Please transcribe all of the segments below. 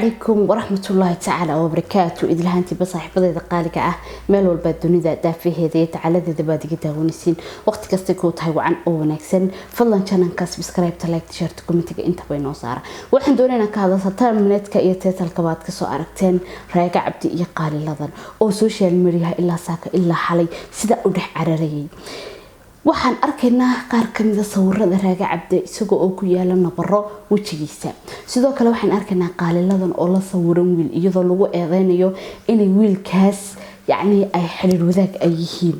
عليكم ورحمة الله تعالى وبركاته. إذا لهانتي بصاحبة قالقة ميل والبادوني ذا فيه هذه تعالى ذا بادي جدا ونسين وقت كستكو تهيو عن أو نكسن فلان كان نكاس بسكرايب تلايك تيشرت كومنتك أنت بينو صارة وحن دوننا كهذا سطر منت كأيتات الكبات كسو أركتين راجع عبدي يقال اللذن أو سوشيال ميديا إلا ساكا إلا حالي سيدا أدح عرري waxaan arkaynaa qaar kamida sawirada raaga cabdi isagoo oo ku yaala nabaro wajigiisa sidoo kale waxaan arkaynaa qaaliladan oo la sawiran wiil iyadoo lagu eedeynayo inay wiilkaas ay xiriir wadaag ay yihiin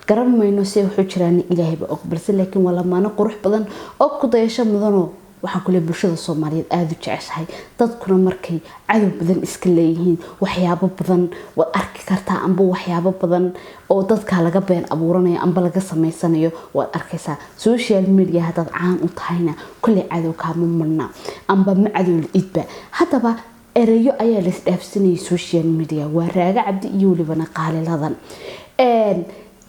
garan mayno si wuxuu jiraan ilaahay ba og balse laakiin wala maana qurux badan oo ku dayasho mudano waxaan kule bulshada Soomaaliyeed aad u jeceshahay dadkuna markay cadow badan iska leeyihiin waxyaabo badan wad arki kartaa amba waxyaabo badan oo dadka laga been abuuranayo amba laga sameysanayo wad arkaysaa social media hadda caan u tahayna kulli cadow ka marna amba ma cadow idba hadaba erayo ayaa la isdhaafsanay social media waa raaga cabdi iyo waliba qaaliladan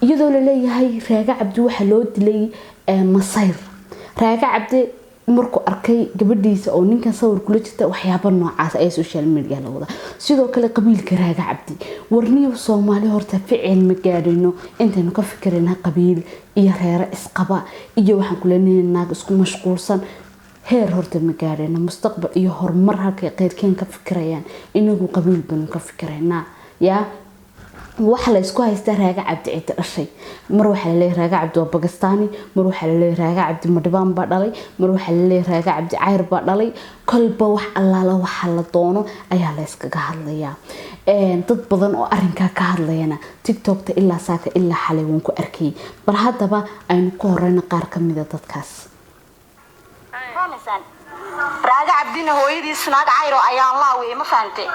iyadoo la leeyahay raaga cabdi waxa loo dilay masayr raaga cabdi markuu arkay gabadhiisa oo ninkan sawir kula jirta waxyaabo noocaas ay social media la wada sidoo kale qabiilka raaga cabdi warniyo Soomaali horta ficil ma gaadhino intaynu ka fikirayna qabiil iyo reer isqaba iyo waxaan ku leenahay naag isku mashquulsan heer horta ma gaadhino mustaqbal iyo horumar halka qeyrkeen ka fikirayaan inagu qabiil banu ka fikirayna waxa la isku haysta raaga cabdi cid dhashay mar waxa la leeyahay raaga cabdi waa Pakistani mar waxa la leeyahay raaga cabdi madhibaan ba dhalay mar waxa la leeyahay raaga cabdi cayr ba dhalay kolba wax allaala waxa la doono ayaa la iskaga hadlayaa dad badan oo arinka ka hadlayana TikTok-ta ilaa saaka ilaa xalay waan ku arkay bal hadaba aynu ku horeyna qaar kamid ah dadkaas raaga cabdina hooyadiis naag cayro ayaa la weey ma fahamtay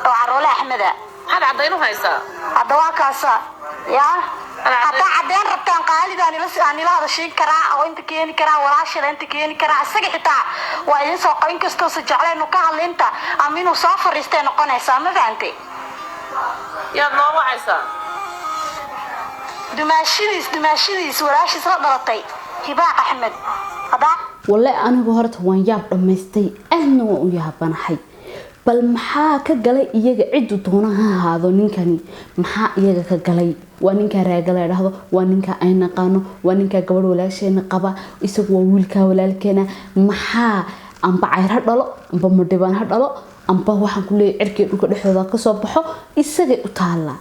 oo caroole Axmeda هذا عدينه هيسا هذا كاسا يا حتى عدين ربطان قالي داني بس أنا لا هذا شيء كرا أو أنت كيني كرا وراش أنت كيني كرا السجح حتى وإن ساقين كستو سجعله نكهل أنت أمينو سافر يستين قناة سامة فانتي يا الله عيسى دماشيديس وراش سرد رطي هباء أحمد هذا والله أنا بهرت وان ياب رمستي أنا ويا بنحي bal maxaa ka galay iyaga cid doonaha haado ninkani maxaa iyaga ka galay waa ninka raaga la yiraahdo waa ninka ay naqaano waa ninka gabadh walaasheena qaba isagu waa wiilka walaalkeena maxaa amba cayr dhalo amba madhibaan dhalo amba waxaan ku leeyahay cirkii dhulka dhexdooda ka soo baxo isaga u taala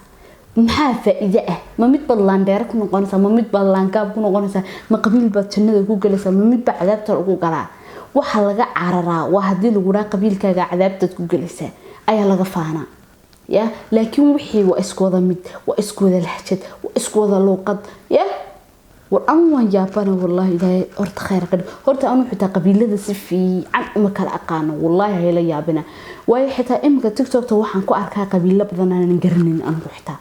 maxaa faa'iido ah ma mid ballan dheer ku noqonaysa ma mid ballan gaab ku noqonaysa ma qabiil baad jannada ku galaysa ma mid baa cadaabta ugu galaa waxa laga cararaa waa hadii lagu raa qabiilkaaga cadaabtad ku galaysa ayaa laga faana laakiin wixii waa isku wada mid waa isku wada lahjad waa isku wada luqad waan yaabana wallahi ilaahay horta khayr qad horta aanu xitaa qabiilada si fiican uma kala aqaano wallahi hayla yaabina way xitaa imka TikTok-ta waxaan ku arkaa qabiilo badan aan garanin anigu xitaa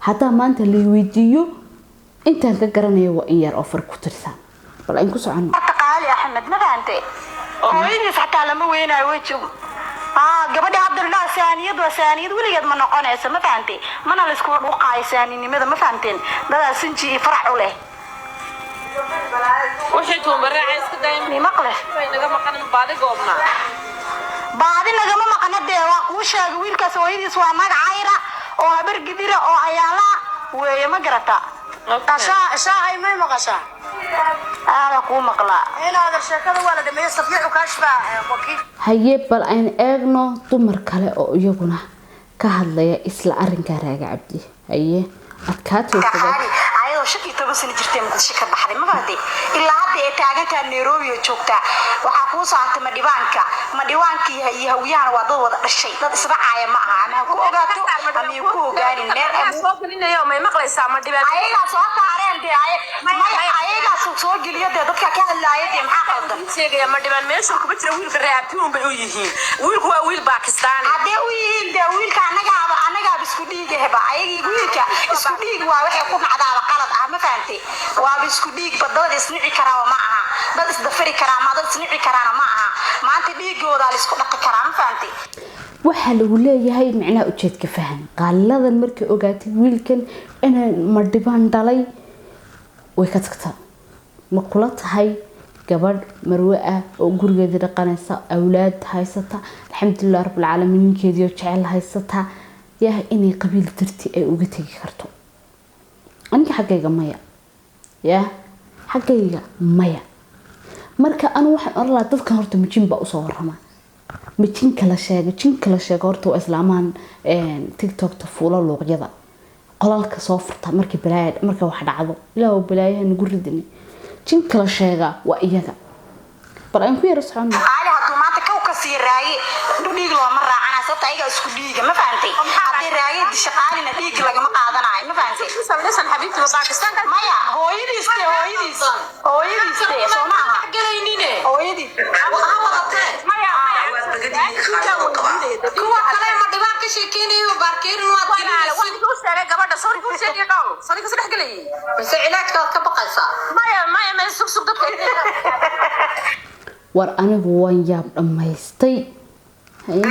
hatta maanta la weydiiyo intaan ka garanayo waa in yar offer ku tirsan bal aan ku socono أحمد ما فهمتي وين حتى لما وين وجهه قبل عبد الله ثانية ولقد من قناة ما فهمتي من الاسكور وقع ثاني ماذا ما فهمتين ده سنتي فرحوا له وحيتهم برا عايز كده يمني مقلة نجا مقنا بعدين قومنا بعدين نجا ما مقنا ده وش ويل كسويدي سوا ما عايرة أو هبر كبيرة أو عيالا ويا مقرطة قشا أي ما مقشا أنا أقول مقلا هنا هذا الشركة ولا دم يستطيع كشفة وكيل هيب بل أين أغنى تمر كله أو يجونا كهلا إسلا أرنك راجع عبدي هيه أتكاتو كذا أيوة شكلي تبص نجرتي من الشركة بحري ما فهمتي إلا هذه تعجنت النيروبي وشوكتا وحقوص عن مديوانك يهويان وضوء الشيء لا تسمع عيا معها أنا أقول أقول أمي أقول قال النار أسوق لنا يوم ما يمقل يسمع ديوان أيها سوق عرين دي أيها سوق جلية ده دكتور كان لا يدي محاقد شيء يا مديوان ما يشوف كبتر ويل كرياتيهم بيوجيه ويل هو ويل باكستاني هذا ويل ده ويل كان أنا جاب سكودي جهبا أي ويل كسكودي واحد يكون عدا قلب ما فهمتي وبسكودي بدل يصنع كرام معها بدل يصدفر كرام ما بدل يصنع كرام معها ما أنت بيجي وده يسكون كرام فهمتي waxa lagu leeyahay macna ujeedka faham qaaladan markay ogaatay wiilkan inay madhibaan dhalay way ka tagtaa ma kula tahay gabadh marwe ah oo gurigeeda dhaqanaysa awlaad haysata alxamdulillah rabbil caalamiin ninkeedii jecel haysata yaa inay qabiil darti ay uga tagi karto aniga xaqayga maya yaa xaqayga maya marka anu waxaan oran lahaa dadkan horta mijin baa u soo warama mijin kala sheego horta waa islaamaan TikTok ta fuula luuqyada qolalka soo furta markii balaayad marka wax dhacdo ilaa balaayaha nagu ridani jin kala sheega waa iyaga bar aan ku yar socon ali haduu maanta ka kasii raaye dhiig loo ma raacana sabta ayaga isku dhiiga ma fahamtay hadii raayad shaqaalina dhiig laga ma qaadanayo ma fahamtay sablesan xabiibti Pakistan maya hooyadiis Soomaaliya galayniine hooyadiis maya kuwa kale ma dhibaan ka sheekeenayo baarkeerin waa diinay waan ku sheegay gabadha soo ku sheegay qawl soo ka sadex galay bas cilaajka ka baqaysa maya ma suq dadka war anigu waan yaab dhamaystay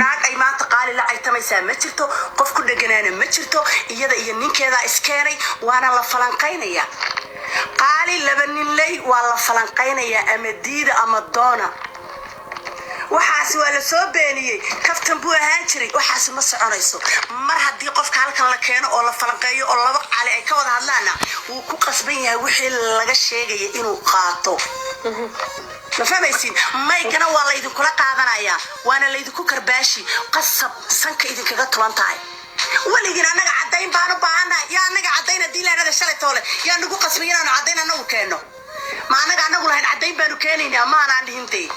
naag ay maanta qaali la ay tamaysaa ma jirto qof ku dhaganaana ma jirto iyada iyo ninkeeda iskeenay waana la falanqaynaya qaali laba nin lay waa la falanqaynaya ama diida ama doona waxaas waa la soo beeniyay kaftan buu ahaan jiray waxaas ma soconayso mar haddii qofka halkan la keeno oo la falanqeeyo oo laba qaali ay ka wada hadlaana wuu ku qasban yahay wixii laga sheegay inuu qaato ما فهمتين ما يكنا والله إذا كلا قاعدنا يا وأنا اللي إذا كوكر باشي قصب سنك إذا كذا تلانتاي ولا يجينا أنا قاعدين بانا يا أنا قاعدين الدين أنا الشلة طالع يا نقول قسمين أنا قاعدين أنا وكانه ما أنا قاعد نقول هن قاعدين بانو كانين يا ما أنا عندي هنتي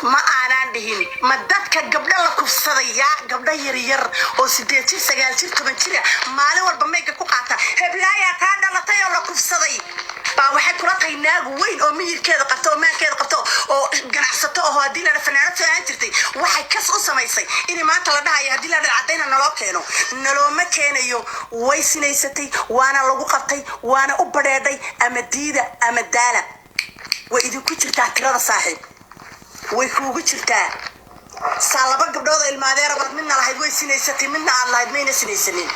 ما أنا عندي هني ما دتك قبل الله كفصدية قبل يرير أو سديتي سجالتي كمنتيرة ما له وربميك كوكاتا هبلايا كان الله تيار الله كفصدي waxay kula qaynaag weyn oo miyirkeeda qabto oo maankeeda qabto oo ganacsato oo hadii la fanaanad aan jirtay waxay ka soo samaysay in maanta la dhahayo hadii la cadayna naloo keeno nalooma keenayo way sinaysatay waana lagu qabtay waana u badheeday ama diida ama daala way idinku jirtaa tirada saaxiib way kuugu jirtaa salaba gabdhood ilmaadeer bad midna lahayd way sinaysatay midna aan lahayd mayna sinaysanin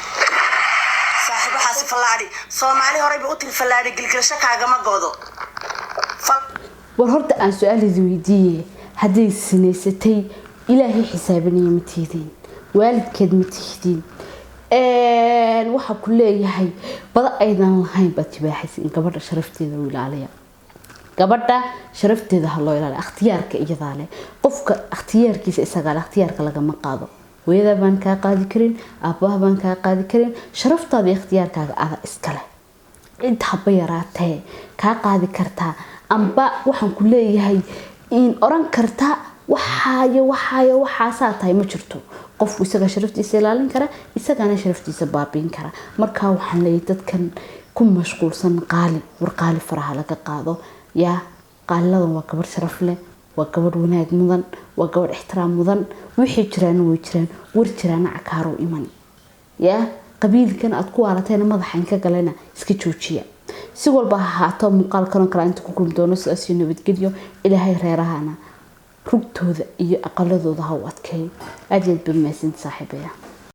صاحب حاسب فلادي سومالي هوري بقول الفلادي قلقلشة كاغا ما قودو ورهرت عن سؤال ذويدية هذه السنة إلهي حسابني متيدين والد كد متيدين الوحى كله يهي بدأ أيضا هاي بتباحث إن قبرت شرفتي ذوي عليها قبرت شرفتي ذا الله إلى اختيارك إجذاله قفك اختيارك إسقال اختيارك لقى ما قاضو وإذا بان كا قادي كرين أبوه بان كا قادي كرين شرفتا باختيار كا هذا إسكاله أنت حبيراته كا قادي كرتا أنبا وحن كله هاي إن أوران كرتا وحاساتها ما جرتو قف ويسقى شرفتي سلالين كرا يسقى أنا شرفتي سبابين كرا مركا وحن ليتد كان كم مشغول سن قالي ورقالي فرها لك قاضو يا قال لهم وكبر شرف له وكبر وناج مدن وكبر احترام مدن وحي جران ويجران ورجران عكارو إيمان يا قبيل كان أتقوى على تاني مضحين كقلنا سكتشوتشيا سوى الباحة مقال كانوا كلا كوكم دونس أسينو بتجديو إلى هاي ريرهانا ربط هذا أقل ذو ذهوات كي أجد بمسين صاحبها